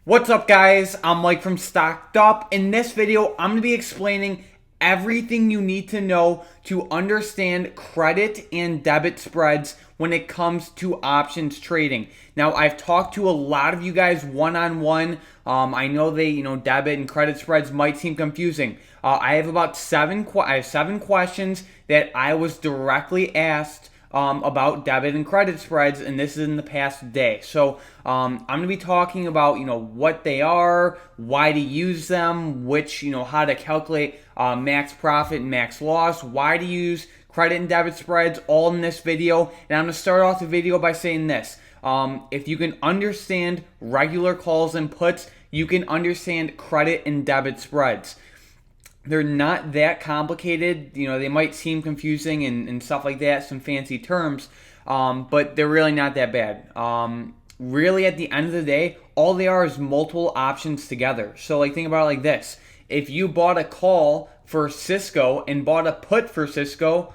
What's up, guys? I'm Mike from StockedUp. In this video, I'm going to be explaining everything you need to know to understand credit and debit spreads when it comes to options trading. Now, I've talked to a lot of you guys one-on-one. I know debit and credit spreads might seem confusing. I have about seven questions that I was directly asked about debit and credit spreads, and this is in the past day. So I'm going to be talking about what they are, why to use them, how to calculate max profit and max loss, why to use credit and debit spreads, all in this video. And I'm going to start off the video by saying this. If you can understand regular calls and puts, you can understand credit and debit spreads. They're not that complicated. They might seem confusing and stuff like that, some fancy terms, but they're really not that bad. Really, at the end of the day, all they are is multiple options together. So, think about it like this. If you bought a call for Cisco and bought a put for Cisco,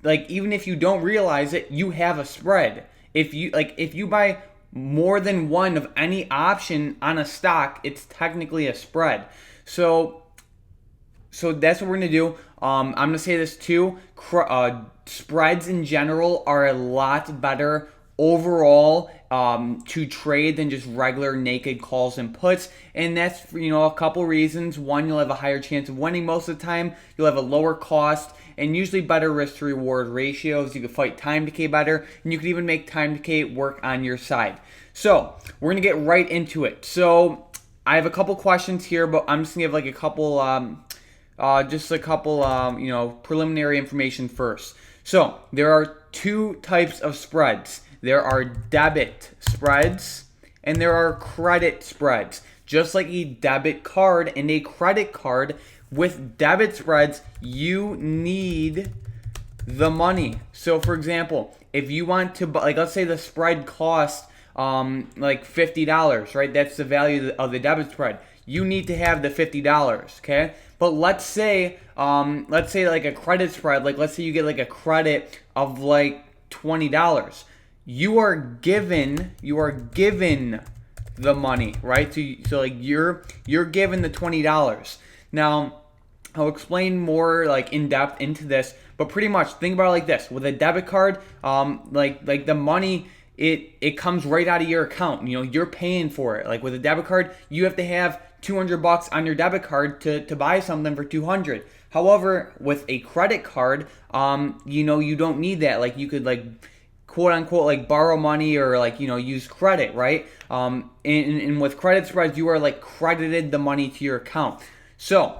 even if you don't realize it, you have a spread. If you buy more than one of any option on a stock, it's technically a spread. So that's what we're going to do. I'm going to say this too. Spreads in general are a lot better overall to trade than just regular naked calls and puts. And that's for, a couple reasons. One, you'll have a higher chance of winning most of the time. You'll have a lower cost and usually better risk to reward ratios. You can fight time decay better, and you can even make time decay work on your side. So we're going to get right into it. So I have a couple questions here, but I'm just going to give a couple preliminary information first. So there are two types of spreads. There are debit spreads and there are credit spreads. Just like a debit card and a credit card, with debit spreads, you need the money. So for example, if you want to buy, let's say the spread costs $50, right? That's the value of the debit spread. You need to have the $50, okay? But let's say like a credit spread, let's say you get a credit of $20. You are given the money, right? So you're given the $20. Now, I'll explain more in depth into this, but pretty much think about it like this. With a debit card, the money, it comes right out of your account. You're paying for it. With a debit card, you have to have $200 on your debit card to buy something for $200. However, with a credit card, you don't need that. You could quote unquote borrow money or use credit, right? And with credit spreads, you are credited the money to your account. So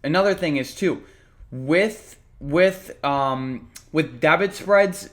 another thing is too, with debit spreads,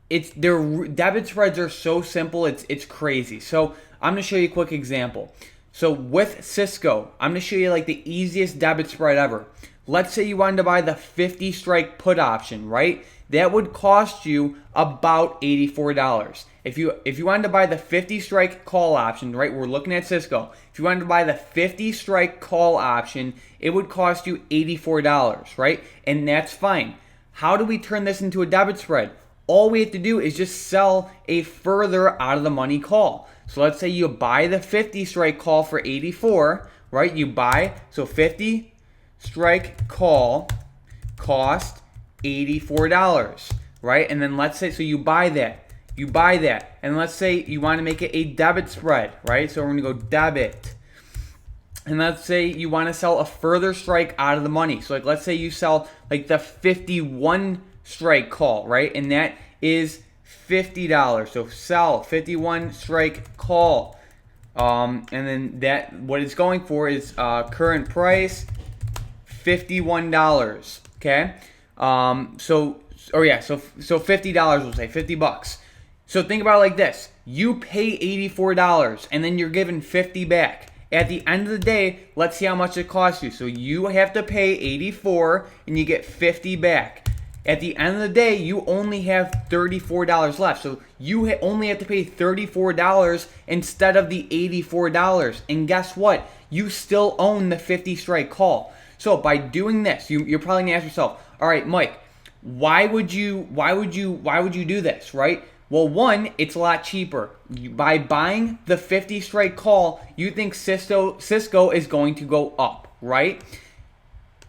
debit spreads are so simple, it's crazy. So I'm gonna show you a quick example. So with Cisco, I'm gonna show you the easiest debit spread ever. Let's say you wanted to buy the 50 strike put option, right? That would cost you about $84. If you wanted to buy the 50 strike call option, right? We're looking at Cisco. If you wanted to buy the 50 strike call option, it would cost you $84, right? And that's fine. How do we turn this into a debit spread? All we have to do is just sell a further out of the money call. So let's say you buy the 50 strike call for $84, right? So 50 strike call cost $84, right? And then let's say, so you buy that, and let's say you want to make it a debit spread, right? So we're going to go debit. And let's say you want to sell a further strike out of the money. So let's say you sell the 51 strike call, right? And that is $50. So sell 51 strike call. And then what it's going for is current price $51. Okay. So $50, we'll say $50. So think about it like this. You pay $84 and then you're given $50 back. At the end of the day, let's see how much it costs you. So you have to pay $84 and you get $50 back. At the end of the day, you only have $34 left. So you only have to pay $34 instead of the $84. And guess what? You still own the 50 strike call. So by doing this, you're probably gonna ask yourself, all right, Mike, why would you do this, right? Well, one, it's a lot cheaper. By buying the 50 strike call, you think Cisco is going to go up, right?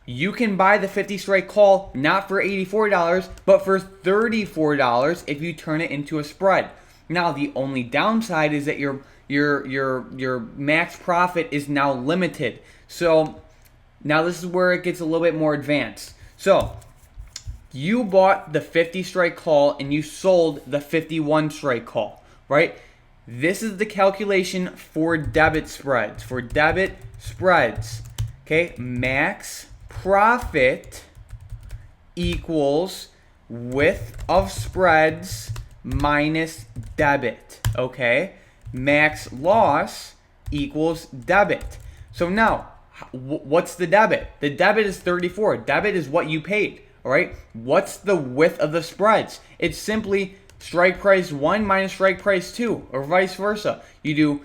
You can buy the 50 strike call not for $84, but for $34 if you turn it into a spread. Now, the only downside is that your max profit is now limited. So now this is where it gets a little bit more advanced. So you bought the 50 strike call and you sold the 51 strike call, right? This is the calculation for debit spreads. For debit spreads, okay, max profit equals width of spreads minus debit, okay? Max loss equals debit. So now, what's the debit? The debit is 34. Debit is what you paid, all right? What's the width of the spreads? It's simply strike price 1 minus strike price 2, or vice versa. You do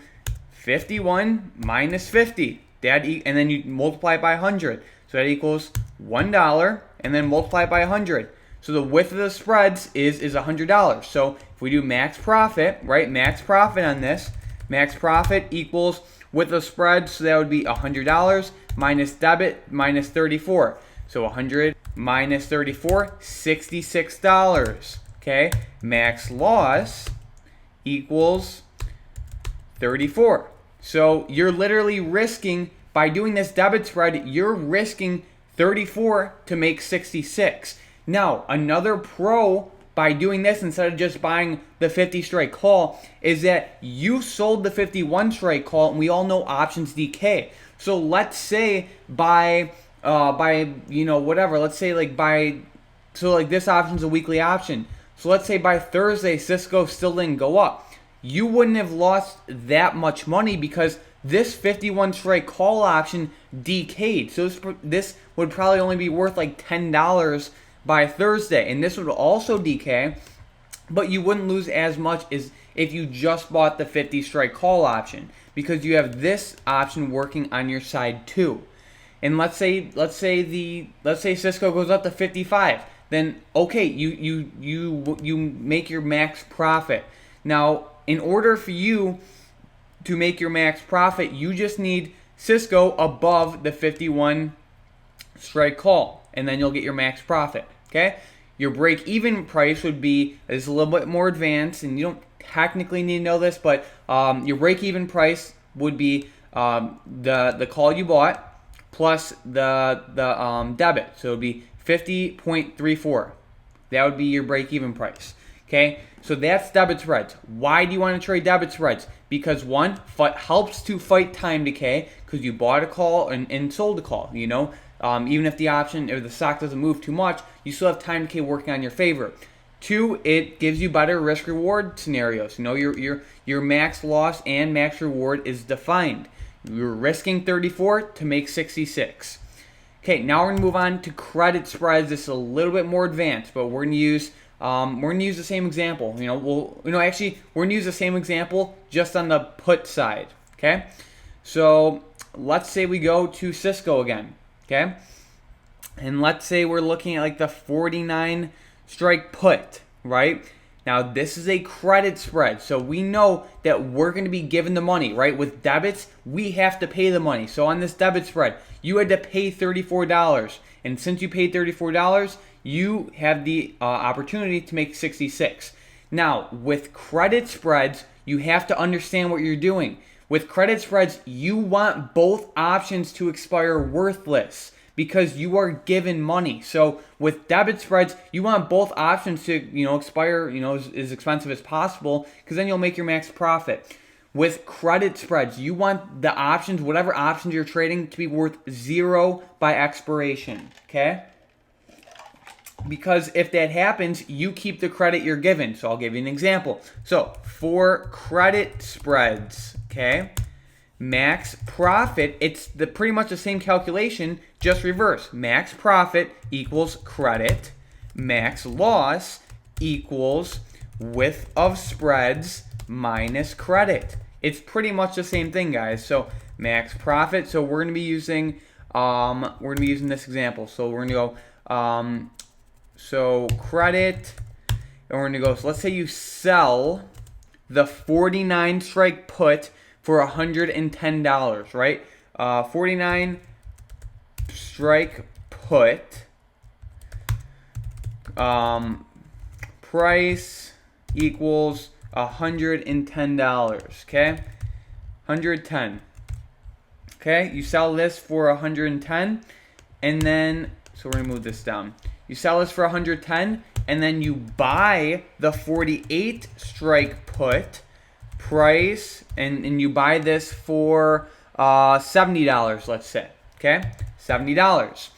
51 minus 50, and then you multiply it by 100. So that equals $1, and then multiply it by 100. So the width of the spreads is $100. So if we do max profit, right, max profit on this, max profit equals width of spreads, so that would be $100 minus debit minus 34. So 100 minus 34, $66. Okay, max loss equals 34. So you're literally risking, by doing this debit spread, you're risking 34 to make 66. Now, another pro by doing this instead of just buying the 50 strike call is that you sold the 51 strike call, and we all know options decay. So let's say by whatever, let's say like this option's a weekly option. So let's say by Thursday Cisco still didn't go up. You wouldn't have lost that much money because this 51 strike call option decayed. So this would probably only be worth like $10 by Thursday, and this would also decay, but you wouldn't lose as much as if you just bought the 50 strike call option, because you have this option working on your side too. And let's say Cisco goes up to 55, then okay, you make your max profit. Now, in order for you to make your max profit, you just need Cisco above the 51 strike call, and then you'll get your max profit. Okay, your break-even price would be, is a little bit more advanced, and you don't technically need to know this, but your break-even price would be the call you bought plus the debit. So it would be 50.34. That would be your break-even price. Okay, so that's debit spreads. Why do you want to trade debit spreads? Because one, helps to fight time decay, because you bought a call and sold a call. You know, even if the option or the stock doesn't move too much, you still have time decay working on your favor. Two, it gives you better risk reward scenarios. You know, your max loss and max reward is defined. You're risking 34 to make 66. Okay, now we're gonna move on to credit spreads. This is a little bit more advanced, but we're gonna use the same example. We're gonna use the same example just on the put side. Okay, so let's say we go to Cisco again. Okay, and let's say we're looking at like the 49 strike put, right? Now this is a credit spread, so we know that we're going to be given the money, right? With debits, we have to pay the money. So on this debit spread, you had to pay $34, and since you paid $34, you have the opportunity to make 66. Now with credit spreads, you have to understand what you're doing. With credit spreads, you want both options to expire worthless, because you are given money. So with debit spreads, you want both options to expire as expensive as possible, because then you'll make your max profit. With credit spreads, you want the options, whatever options you're trading, to be worth 0 by expiration. Okay? Because if that happens, you keep the credit you're given. So I'll give you an example. So for credit spreads, okay, max profit, it's pretty much the same calculation, just reverse. Max profit equals credit. Max loss equals width of spreads minus credit. It's pretty much the same thing, guys. So max profit. So we're gonna be using this example. So we're gonna go so credit And we're going to go, so let's say you sell the 49 strike put for $110, right? 49 strike put, price equals $110, okay? 110. Okay, you sell this for 110, and then, so we're going to move this down. You sell this for 110, and then you buy the 48 strike put price, and you buy this for $70, let's say. Okay, $70.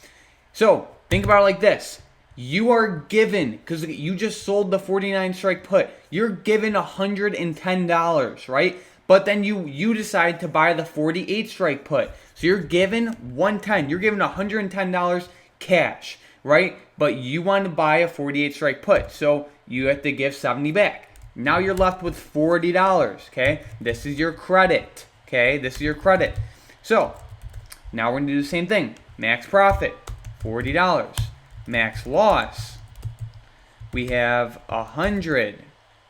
So think about it like this. You are given, because you just sold the 49 strike put, you're given $110, right? But then you decide to buy the 48 strike put. So you're given 110. You're given $110 cash, right? But you want to buy a 48 strike put. So you have to give 70 back. Now you're left with $40, okay? This is your credit, okay? This is your credit. So now we're going to do the same thing. Max profit, $40. Max loss, we have 100.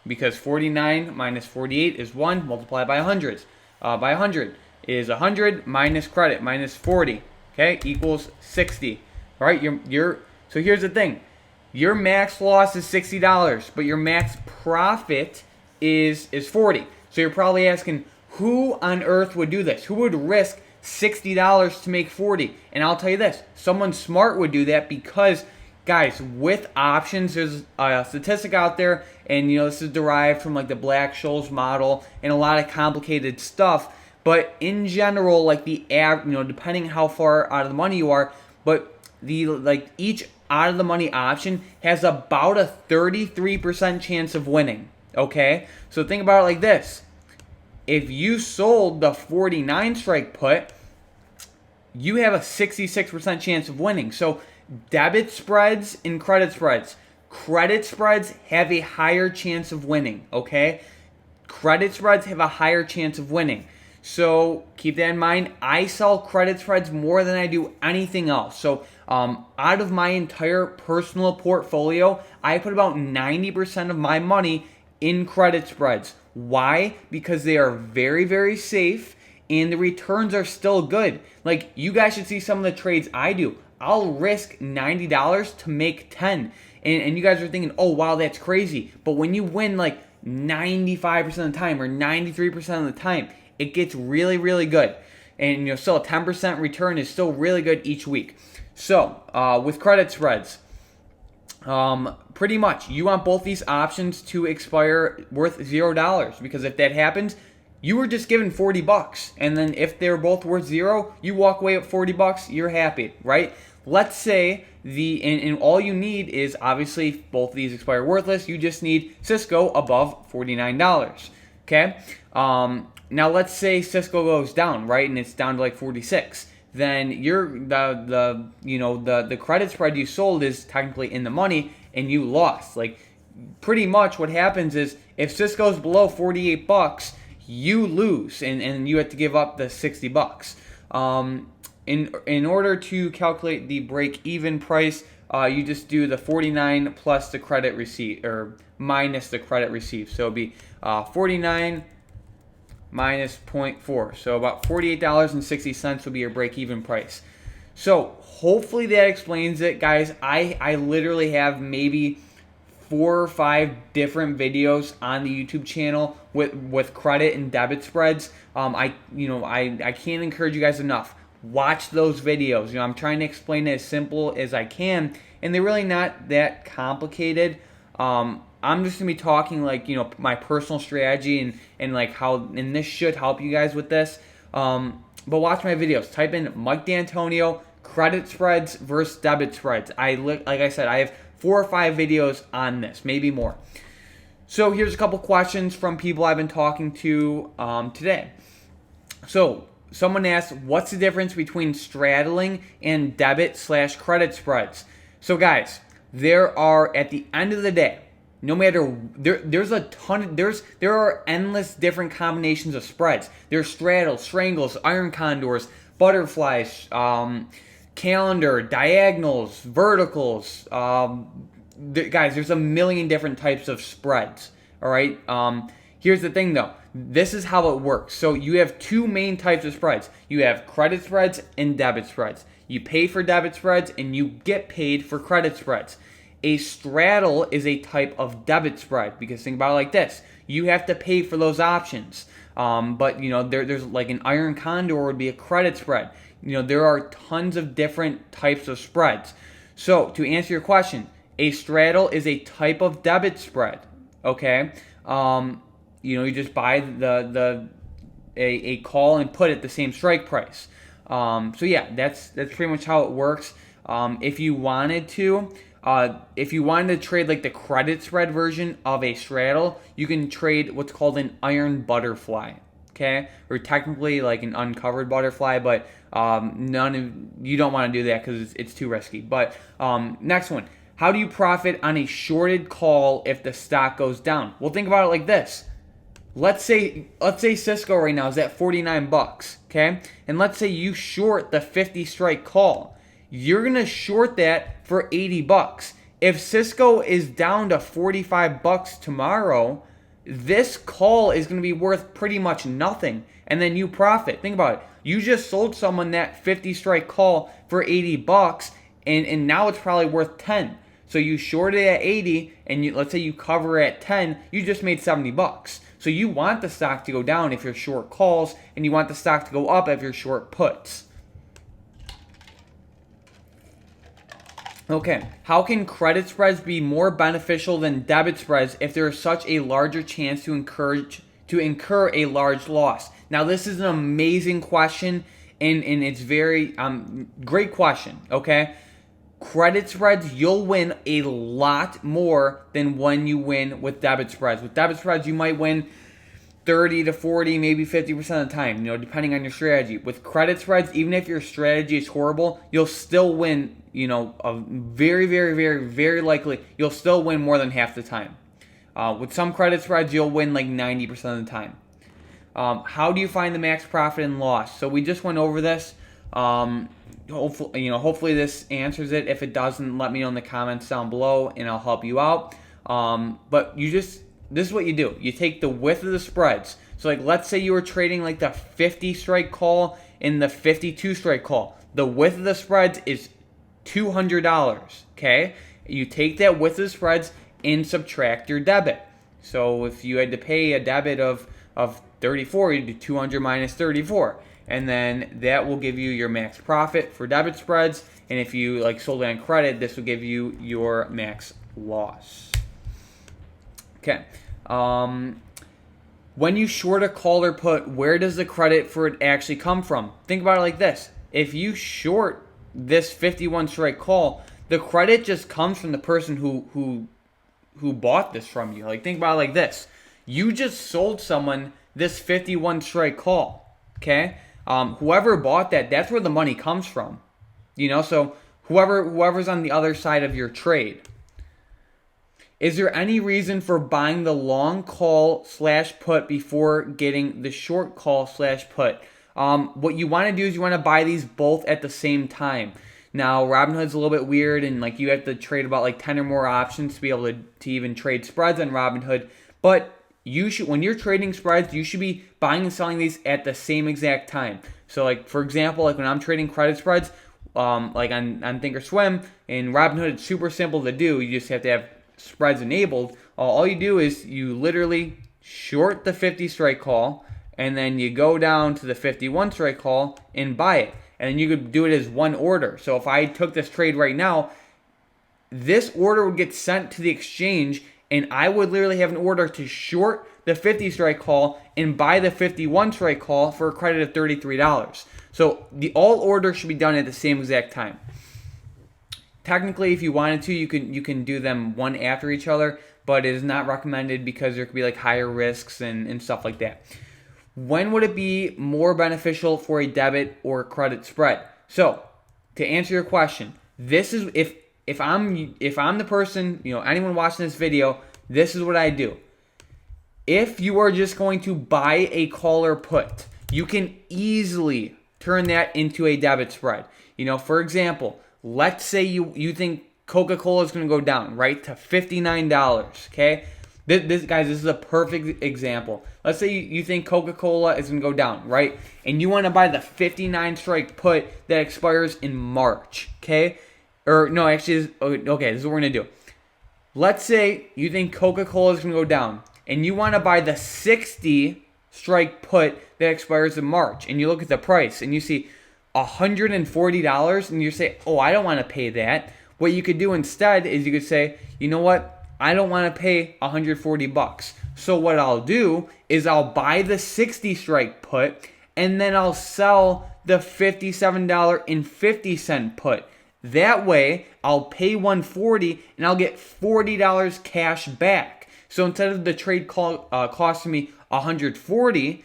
Because 49 minus 48 is 1, multiplied by 100. By 100 is 100 minus credit, minus 40, okay, equals 60. All right, so here's the thing. Your max loss is $60, but your max profit is 40. So you're probably asking, who on earth would do this? Who would risk $60 to make 40? And I'll tell you this, someone smart would do that because, guys, with options, there's a statistic out there, and this is derived from like the Black-Scholes model and a lot of complicated stuff. But in general, like depending how far out of the money you are, but each out of the money option has about a 33% chance of winning. Okay, so think about it like this: if you sold the 49 strike put, you have a 66% chance of winning. So debit spreads and credit spreads. Credit spreads have a higher chance of winning, okay? Credit spreads have a higher chance of winning. So keep that in mind. I sell credit spreads more than I do anything else. So out of my entire personal portfolio, I put about 90% of my money in credit spreads. Why? Because they are very, very safe and the returns are still good. Like, you guys should see some of the trades I do. I'll risk $90 to make 10. And you guys are thinking, oh, wow, that's crazy. But when you win like 95% of the time or 93% of the time, it gets really, really good. And still a 10% return is still really good each week. So with credit spreads, pretty much you want both these options to expire worth $0, because if that happens, you were just given $40, and then if they're both worth $0, you walk away with $40, you're happy, right? Let's say and all you need is, obviously, if both of these expire worthless, you just need Cisco above $49, okay? Now let's say Cisco goes down, right, and it's down to like 46. Then the credit spread you sold is technically in the money, and you lost. Like, pretty much what happens is, if Cisco's below $48, you lose, and you have to give up the $60. In order to calculate the break-even price, you just do the 49 plus the credit receipt, or minus the credit receipt. So it'll be 49 minus 0.4. So about $48.60 will be your break-even price. So hopefully that explains it, guys. I literally have maybe 4 or 5 different videos on the YouTube channel with credit and debit spreads. I can't encourage you guys enough. Watch those videos. I'm trying to explain it as simple as I can, and they're really not that complicated. I'm just gonna be talking like my personal strategy and like how, and this should help you guys with this. But watch my videos. Type in Mike D'Antonio credit spreads versus debit spreads. Like I said, I have 4 or 5 videos on this, maybe more. So here's a couple questions from people I've been talking to today. So someone asked, what's the difference between straddling and debit/credit spreads? So guys, there are, at the end of the day, no matter, there are endless different combinations of spreads. There's straddles, strangles, iron condors, butterflies, calendar, diagonals, verticals, guys, there's a million different types of spreads. All right. Here's the thing though. This is how it works. So you have two main types of spreads. You have credit spreads and debit spreads. You pay for debit spreads and you get paid for credit spreads. A straddle is a type of debit spread, because think about it like this. You have to pay for those options. But there's like an iron condor would be a credit spread. There are tons of different types of spreads. So to answer your question, a straddle is a type of debit spread. Okay. You just buy a call and put at the same strike price. So yeah, that's pretty much how it works. If you wanted to trade like the credit spread version of a straddle, you can trade what's called an iron butterfly. Okay, or technically like an uncovered butterfly, but you don't want to do that because it's too risky. But next one, how do you profit on a shorted call if the stock goes down? Well, think about it like this. Let's say Cisco right now is at $49, okay? And let's say you short the 50 strike call. You're going to short that for $80. If Cisco is down to $45 tomorrow, this call is going to be worth pretty much nothing, and then you profit. Think about it. You just sold someone that 50 strike call for $80, and now it's probably worth 10. So you shorted at 80, and let's say you cover at 10, you just made $70. So you want the stock to go down if you're short calls, and you want the stock to go up if you're short puts. Okay, how can credit spreads be more beneficial than debit spreads if there is such a larger chance to incur a large loss? Now, this is an amazing question, and it's very great question. Okay, credit spreads, you'll win a lot more than when you win with debit spreads. With debit spreads, you might win 30 to 40, maybe 50% of the time, depending on your strategy. With credit spreads, even if your strategy is horrible, you'll still win, a very, very, very, very likely, you'll still win more than half the time. With some credit spreads, you'll win like 90% of the time. How do you find the max profit and loss? So we just went over this. Hopefully this answers it. If it doesn't, let me know in the comments down below, and I'll help you out. But this is what you do. You take the width of the spreads. So like, let's say you were trading like the 50 strike call and the 52 strike call. The width of the spreads is $200. Okay, you take that width of the spreads and subtract your debit. So if you had to pay a debit of 34, you'd do 200 minus 34. And then that will give you your max profit for debit spreads. And if you like sold it on credit, this will give you your max loss. Okay. When you short a call or put, where does the credit for it actually come from? Think about it like this. If you short this 51 strike call, the credit just comes from the person who bought this from you. Like, think about it like this. You just sold someone this 51 strike call. Okay? Whoever bought that, that's where the money comes from. So whoever's on the other side of your trade. Is there any reason for buying the long call / put before getting the short call / put? What you want to do is you want to buy these both at the same time. Now, Robinhood's a little bit weird, and like you have to trade about like 10 or more options to be able to even trade spreads on Robinhood. But when you're trading spreads, you should be buying and selling these at the same exact time. So like, for example, like when I'm trading credit spreads, like on Thinkorswim and Robinhood, it's super simple to do. You just have to have spreads enabled. All you do is you literally short the 50 strike call, and then you go down to the 51 strike call and buy it. And then you could do it as one order. So if I took this trade right now, this order would get sent to the exchange, and I would literally have an order to short the 50 strike call and buy the 51 strike call for a credit of $33. So all orders should be done at the same exact time. Technically, if you wanted to, you can do them one after each other, but it is not recommended because there could be like higher risks and stuff like that. When would it be more beneficial for a debit or credit spread? So, to answer your question, this is if I'm the person, anyone watching this video, this is what I do. If you are just going to buy a call or put, you can easily turn that into a debit spread. For example, let's say you think Coca-Cola is going to go down, right, to $59, okay? Guys, this is a perfect example. Let's say you think Coca-Cola is going to go down, right? And you want to buy the 59 strike put that expires in March, okay? Or, no, actually, okay, this is what we're going to do. Let's say you think Coca-Cola is going to go down, and you want to buy the 60 strike put that expires in March, and you look at the price, and you see $140, and you say, oh, I don't want to pay that. What you could do instead is you could say, you know what? I don't want to pay $140. So what I'll do is I'll buy the 60 strike put, and then I'll sell the $57.50 put. That way, I'll pay $140 and I'll get $40 cash back. So instead of the trade costing me $140,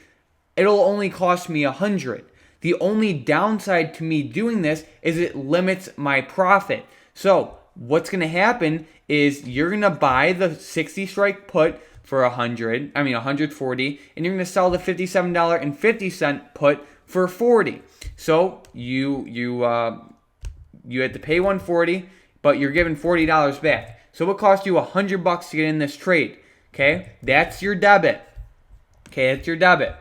it'll only cost me $100. The only downside to me doing this is it limits my profit. So what's going to happen is you're going to buy the 60 strike put for $140, and you're going to sell the $57.50 put for $40. So you had to pay $140, but you're giving $40 back. So it cost you $100 to get in this trade. Okay, that's your debit. Okay, that's your debit.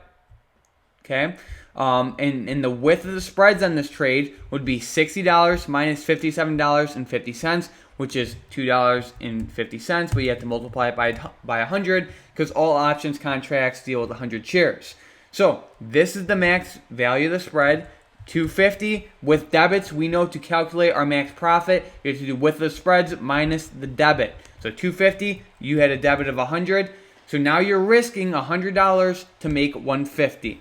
Okay, and the width of the spreads on this trade would be $60 minus $57.50, which is $2.50, but you have to multiply it by 100 because all options contracts deal with 100 shares. So this is the max value of the spread, $250. With debits, we know to calculate our max profit, you have to do width of the spreads minus the debit. So $250, you had a debit of 100. So now you're risking $100 to make $150.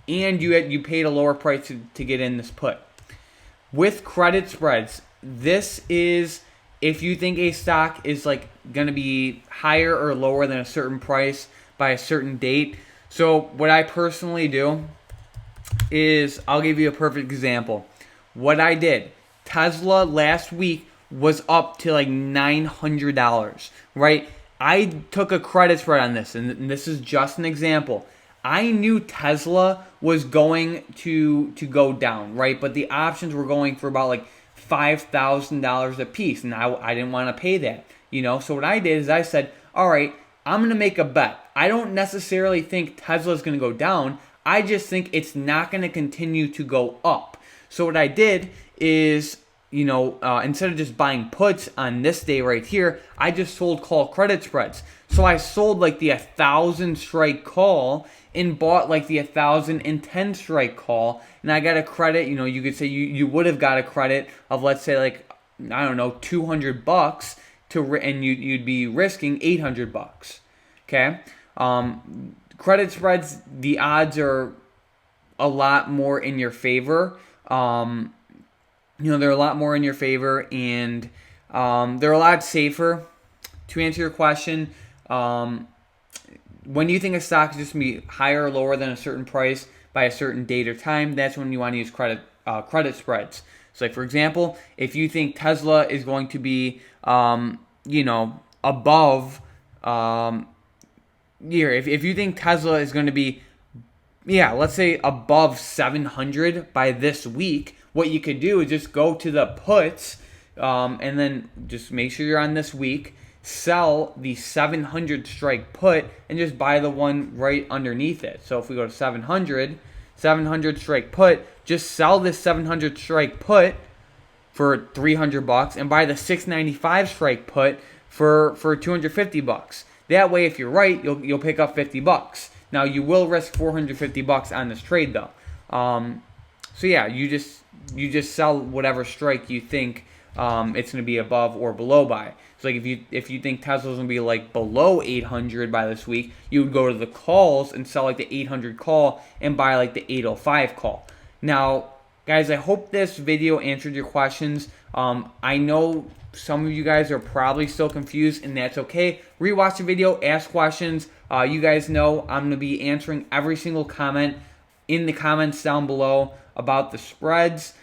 And you paid a lower price to get in this put. With credit spreads, this is if you think a stock is like going to be higher or lower than a certain price by a certain date. So what I personally do is, I'll give you a perfect example. What I did, Tesla last week was up to like $900, right? I took a credit spread on this, and this is just an example. I knew Tesla was going to go down, right? But the options were going for about like $5,000 a piece, and I didn't want to pay that, So what I did is I said, all right, I'm going to make a bet. I don't necessarily think Tesla's going to go down. I just think it's not going to continue to go up. So what I did is, instead of just buying puts on this day right here, I just sold call credit spreads. So I sold like the 1,000 strike call and bought like the 1,010 strike call, and I got a credit. You could say you would have got a credit of, let's say, like, I don't know, $200 and you'd be risking $800. Okay, credit spreads, the odds are a lot more in your favor. They're a lot more in your favor, and they're a lot safer. To answer your question, when you think a stock is just going to be higher or lower than a certain price by a certain date or time, that's when you want to use credit spreads. So, like, for example, if you think Tesla is going to be, above, if you think Tesla is going to be, let's say above 700 by this week, what you could do is just go to the puts, and then just make sure you're on this week, sell the 700 strike put, and just buy the one right underneath it. So if we go to 700 strike put, just sell this 700 strike put for $300 and buy the 695 strike put for $250. That way, if you're right, you'll pick up $50. Now you will risk $450 on this trade though. So yeah, you just sell whatever strike you think it's going to be above or below by. So like if you think Tesla's going to be like below 800 by this week, you would go to the calls and sell like the 800 call and buy like the 805 call. Now, guys, I hope this video answered your questions. I know some of you guys are probably still confused, and that's okay. Rewatch the video, ask questions. You guys know I'm going to be answering every single comment in the comments down below about the spreads.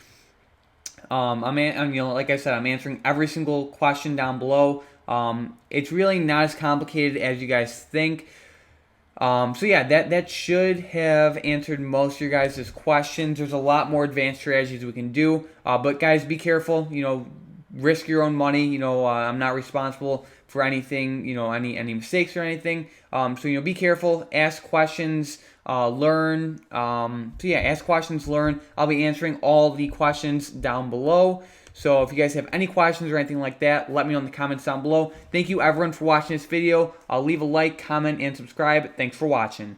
Like I said, I'm answering every single question down below. It's really not as complicated as you guys think. So yeah, that should have answered most of your guys' questions. There's a lot more advanced strategies we can do. But guys, be careful. risk your own money. I'm not responsible for anything, any mistakes or anything. So be careful, ask questions, learn. So yeah, ask questions, learn. I'll be answering all the questions down below. So if you guys have any questions or anything like that, let me know in the comments down below. Thank you everyone for watching this video. I'll leave a like, comment, and subscribe. Thanks for watching.